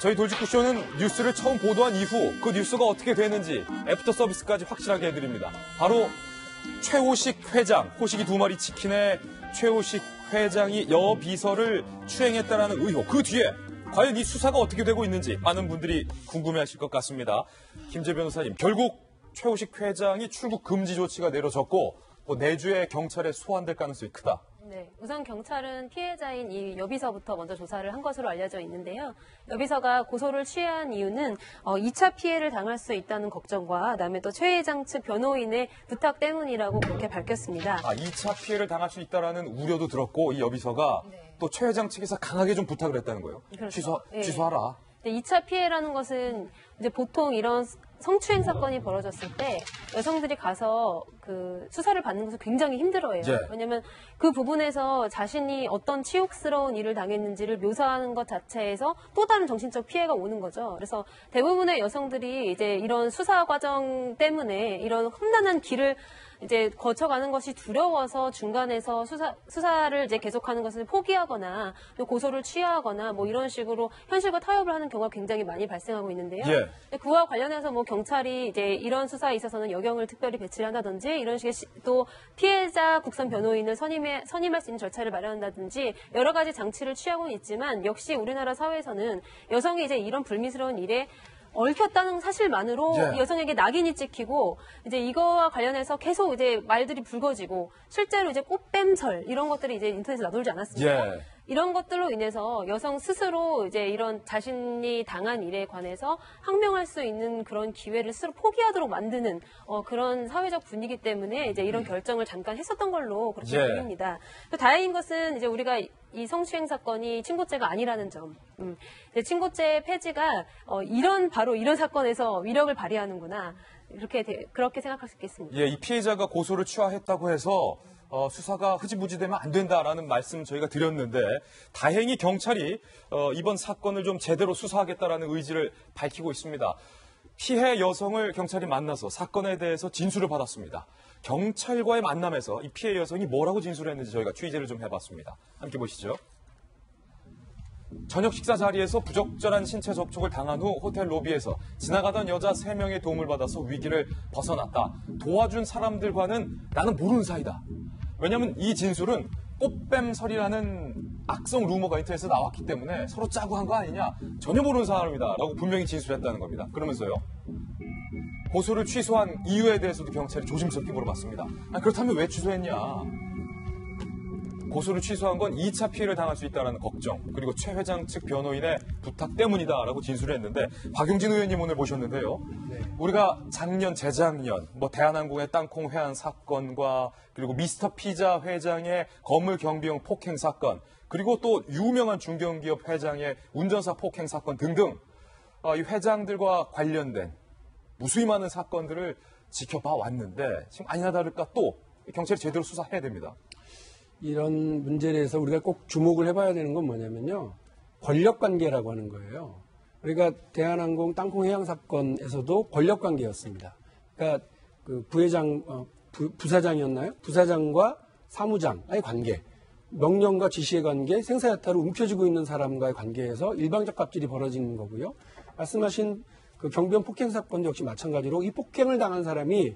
저희 돌직구쇼는 뉴스를 처음 보도한 이후 그 뉴스가 어떻게 되는지 애프터 서비스까지 확실하게 해드립니다. 바로 최호식 회장, 호식이 2마리 치킨의 최호식 회장이 여비서를 추행했다는 의혹, 그 뒤에 과연 이 수사가 어떻게 되고 있는지 많은 분들이 궁금해하실 것 같습니다. 김재 변호사님, 결국 최호식 회장이 출국 금지 조치가 내려졌고 내주에 경찰에 소환될 가능성이 크다. 네, 우선 경찰은 피해자인 이 여비서부터 먼저 조사를 한 것으로 알려져 있는데요. 여비서가 고소를 취한 이유는 2차 피해를 당할 수 있다는 걱정과 그다음에 또 최 회장 측 변호인의 부탁 때문이라고 그렇게 밝혔습니다. 2차 피해를 당할 수 있다는 우려도 들었고 이 여비서가 또 최 회장 측에서 강하게 좀 부탁을 했다는 거예요. 그렇죠. 취소하라. 2차 피해라는 것은 이제 보통 이런 성추행 사건이 벌어졌을 때 여성들이 가서 그 수사를 받는 것은 굉장히 힘들어해요. 왜냐하면 그 부분에서 자신이 어떤 치욕스러운 일을 당했는지를 묘사하는 것 자체에서 또 다른 정신적 피해가 오는 거죠. 그래서 대부분의 여성들이 이제 이런 수사 과정 때문에 이런 험난한 길을 이제 거쳐가는 것이 두려워서 중간에서 수사를 이제 계속하는 것을 포기하거나 또 고소를 취하거나 뭐 이런 식으로 현실과 타협을 하는 경우가 굉장히 많이 발생하고 있는데요. 그와 관련해서 뭐 경찰이 이제 이런 수사에 있어서는 여경을 특별히 배치를 한다든지 이런 식의 또 피해자 국선 변호인을 선임할 수 있는 절차를 마련한다든지 여러 가지 장치를 취하고는 있지만 역시 우리나라 사회에서는 여성이 이제 이런 불미스러운 일에 얽혔다는 사실만으로 여성에게 낙인이 찍히고 이제 이거와 관련해서 계속 이제 말들이 불거지고 실제로 이제 꽃뱀설 이런 것들이 이제 인터넷에 나돌지 않았습니까? 이런 것들로 인해서 여성 스스로 이제 이런 자신이 당한 일에 관해서 항명할 수 있는 그런 기회를 스스로 포기하도록 만드는 그런 사회적 분위기 때문에 이제 이런 결정을 잠깐 했었던 걸로 그렇게 보입니다. 다행인 것은 이제 우리가 이 성추행 사건이 친고죄가 아니라는 점. 친고죄 폐지가 바로 이런 사건에서 위력을 발휘하는구나. 그렇게 생각할 수 있겠습니다. 이 피해자가 고소를 취하했다고 해서 수사가 흐지부지되면 안 된다라는 말씀 저희가 드렸는데 다행히 경찰이 이번 사건을 좀 제대로 수사하겠다라는 의지를 밝히고 있습니다. 피해 여성을 경찰이 만나서 사건에 대해서 진술을 받았습니다. 경찰과의 만남에서 이 피해 여성이 뭐라고 진술했는지 저희가 취재를 좀 해봤습니다. 함께 보시죠. 저녁 식사 자리에서 부적절한 신체 접촉을 당한 후 호텔 로비에서 지나가던 여자 3명의 도움을 받아서 위기를 벗어났다. 도와준 사람들과는 나는 모르는 사이다. 왜냐하면 이 진술은 꽃뱀설이라는 악성 루머가 인터넷에 나왔기 때문에 서로 짜고 한 거 아니냐, 전혀 모르는 사람이다 라고 분명히 진술했다는 겁니다. 그러면서요, 고소를 취소한 이유에 대해서도 경찰이 조심스럽게 물어봤습니다. 그렇다면 왜 취소했냐? 고소를 취소한 건 2차 피해를 당할 수 있다는 걱정, 그리고 최 회장 측 변호인의 부탁 때문이다라고 진술을 했는데, 박용진 의원님 오늘 모셨는데요. 우리가 작년, 재작년 대한항공의 땅콩 회항 사건과 그리고 미스터 피자 회장의 건물 경비용 폭행 사건, 그리고 또 유명한 중견기업 회장의 운전사 폭행 사건 등등 이 회장들과 관련된 무수히 많은 사건들을 지켜봐 왔는데 지금 아니나 다를까 또 경찰이 제대로 수사해야 됩니다. 이런 문제에 대해서 우리가 꼭 주목을 해봐야 되는 건 뭐냐면요, 권력관계라고 하는 거예요. 우리가 대한항공 땅콩 해양 사건에서도 권력관계였습니다. 그러니까 그 부사장이었나요? 부사장과 사무장의 관계, 명령과 지시의 관계, 생사여타로 움켜쥐고 있는 사람과의 관계에서 일방적 갑질이 벌어지는 거고요. 말씀하신 그 경비원 폭행 사건도 역시 마찬가지로 이 폭행을 당한 사람이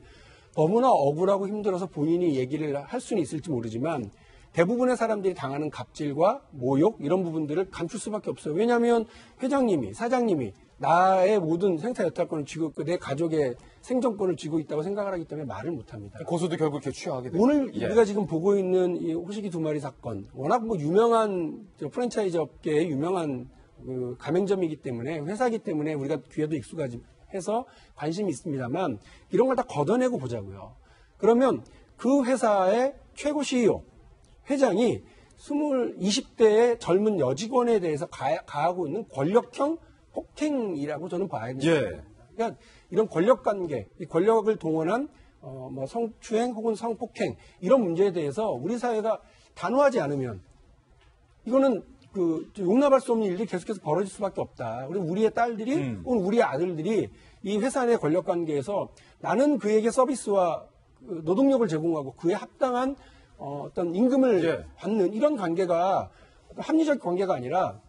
너무나 억울하고 힘들어서 본인이 얘기를 할 수는 있을지 모르지만 대부분의 사람들이 당하는 갑질과 모욕 이런 부분들을 감출 수밖에 없어요. 왜냐하면 회장님이, 사장님이 나의 모든 생사여탈권을 쥐고 있고 내 가족의 생존권을 쥐고 있다고 생각을 하기 때문에 말을 못합니다. 고소도 결국 이렇게 취하게 됩니다. 오늘 우리가 지금 보고 있는 이 호식이 2마리 사건, 워낙 유명한 프랜차이즈 업계의 유명한 그 가맹점이기 때문에, 회사이기 때문에 우리가 귀에도 익숙해서 관심이 있습니다만 이런 걸 다 걷어내고 보자고요. 그러면 그 회사의 최고 CEO, 회장이 20대의 젊은 여직원에 대해서 가하고 있는 권력형 폭행이라고 저는 봐야 됩니다. 그러니까 이런 권력관계, 이 권력을 동원한 성추행 혹은 성폭행 이런 문제에 대해서 우리 사회가 단호하지 않으면 이거는 용납할 수 없는 일들이 계속해서 벌어질 수밖에 없다. 그리고 우리의 딸들이 혹은 우리의 아들들이 이 회사 내 권력관계에서 나는 그에게 서비스와 노동력을 제공하고 그에 합당한 어떤 임금을 받는 이런 관계가 합리적 관계가 아니라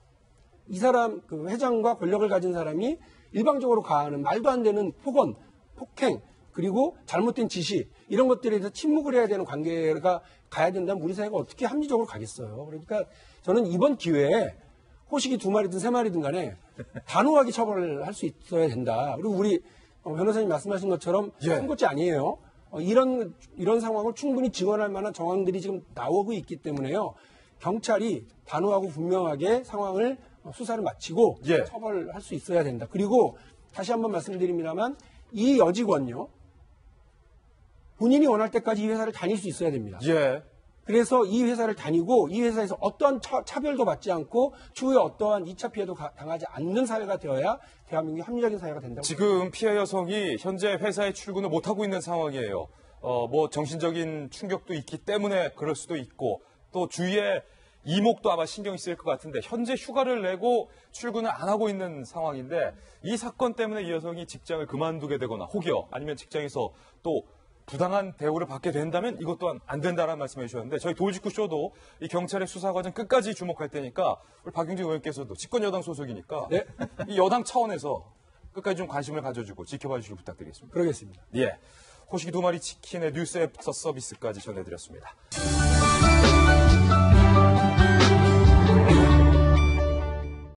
이 사람 그 회장과 권력을 가진 사람이 일방적으로 가하는 말도 안 되는 폭언, 폭행 그리고 잘못된 지시 이런 것들에 대해서 침묵을 해야 되는 관계가 가야 된다면 우리 사회가 어떻게 합리적으로 가겠어요. 그러니까 저는 이번 기회에 호식이 2마리든 3마리든 간에 단호하게 처벌을 할 수 있어야 된다. 그리고 우리 변호사님 말씀하신 것처럼 선고죄 아니에요. 이런 상황을 충분히 지원할 만한 정황들이 지금 나오고 있기 때문에요. 경찰이 단호하고 분명하게 상황을 수사를 마치고 처벌할 수 있어야 된다. 그리고 다시 한번 말씀드립니다만 이 여직원요. 본인이 원할 때까지 이 회사를 다닐 수 있어야 됩니다. 그래서 이 회사를 다니고 이 회사에서 어떠한 차별도 받지 않고 추후에 어떠한 2차 피해도 당하지 않는 사회가 되어야 대한민국이 합리적인 사회가 된다고 지금 피해 여성이 현재 회사에 출근을 못하고 있는 상황이에요. 뭐 정신적인 충격도 있기 때문에 그럴 수도 있고 또 주위에 이목도 아마 신경이 쓰일 것 같은데 현재 휴가를 내고 출근을 안 하고 있는 상황인데 이 사건 때문에 이 여성이 직장을 그만두게 되거나 혹여 아니면 직장에서 또 부당한 대우를 받게 된다면 이것 또한 안 된다라는 말씀해 주셨는데 저희 돌직구 쇼도 이 경찰의 수사 과정 끝까지 주목할 테니까 우리 박용진 의원께서도 집권 여당 소속이니까 이 여당 차원에서 끝까지 좀 관심을 가져주고 지켜봐 주시길 부탁드리겠습니다. 그러겠습니다. 호식이 2마리 치킨의 뉴스 앱 서비스까지 전해드렸습니다.